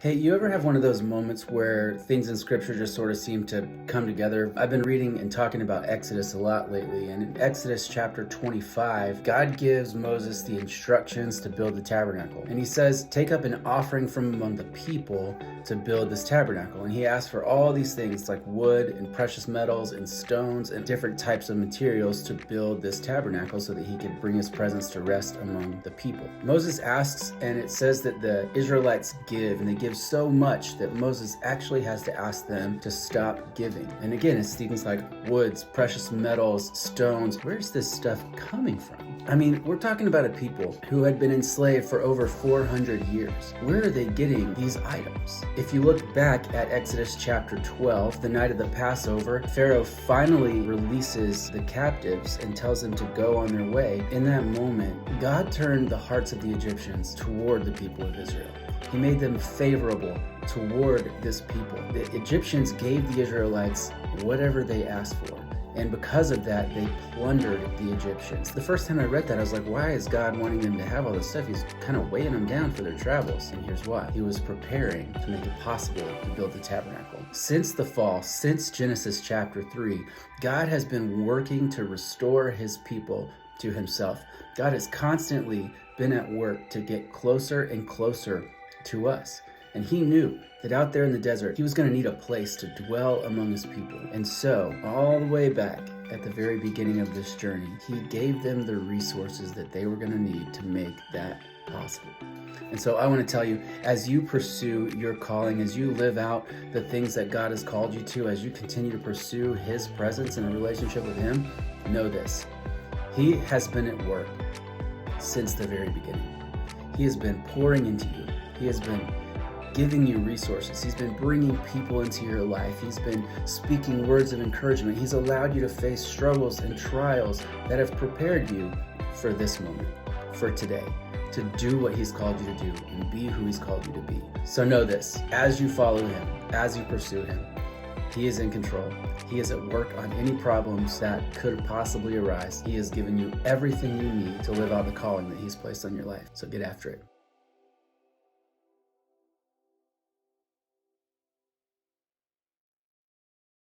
Hey, you ever have one of those moments where things in scripture just sort of seem to come together? I've been reading and talking about Exodus a lot lately, and in Exodus chapter 25, God gives Moses the instructions to build the tabernacle. And he says, take up an offering from among the people to build this tabernacle. And he asks for all these things like wood and precious metals and stones and different types of materials to build this tabernacle so that he could bring his presence to rest among the people. Moses asks, and it says that the Israelites give, and they give so much that Moses actually has to ask them to stop giving. And again, it's things like woods, precious metals, stones. Where's this stuff coming from? I mean, we're talking about a people who had been enslaved for over 400 years. Where are they getting these items? If you look back at Exodus chapter 12, the night of the Passover, Pharaoh finally releases the captives and tells them to go on their way. In that moment, God turned the hearts of the Egyptians toward the people of Israel. He made them favorable toward this people. The Egyptians gave the Israelites whatever they asked for. And because of that, they plundered the Egyptians. The first time I read that, I was like, why is God wanting them to have all this stuff? He's kind of weighing them down for their travels. And here's why. He was preparing to make it possible to build the tabernacle. Since the fall, since Genesis chapter 3, God has been working to restore his people to himself. God has constantly been at work to get closer and closer to us. And he knew that out there in the desert, he was going to need a place to dwell among his people. And so, all the way back at the very beginning of this journey, he gave them the resources that they were going to need to make that possible. And so I want to tell you, as you pursue your calling, as you live out the things that God has called you to, as you continue to pursue his presence and a relationship with him, know this. He has been at work since the very beginning. He has been pouring into you. He has been giving you resources. He's been bringing people into your life. He's been speaking words of encouragement. He's allowed you to face struggles and trials that have prepared you for this moment, for today, to do what he's called you to do and be who he's called you to be. So know this, as you follow him, as you pursue him, he is in control. He is at work on any problems that could possibly arise. He has given you everything you need to live out the calling that he's placed on your life. So get after it.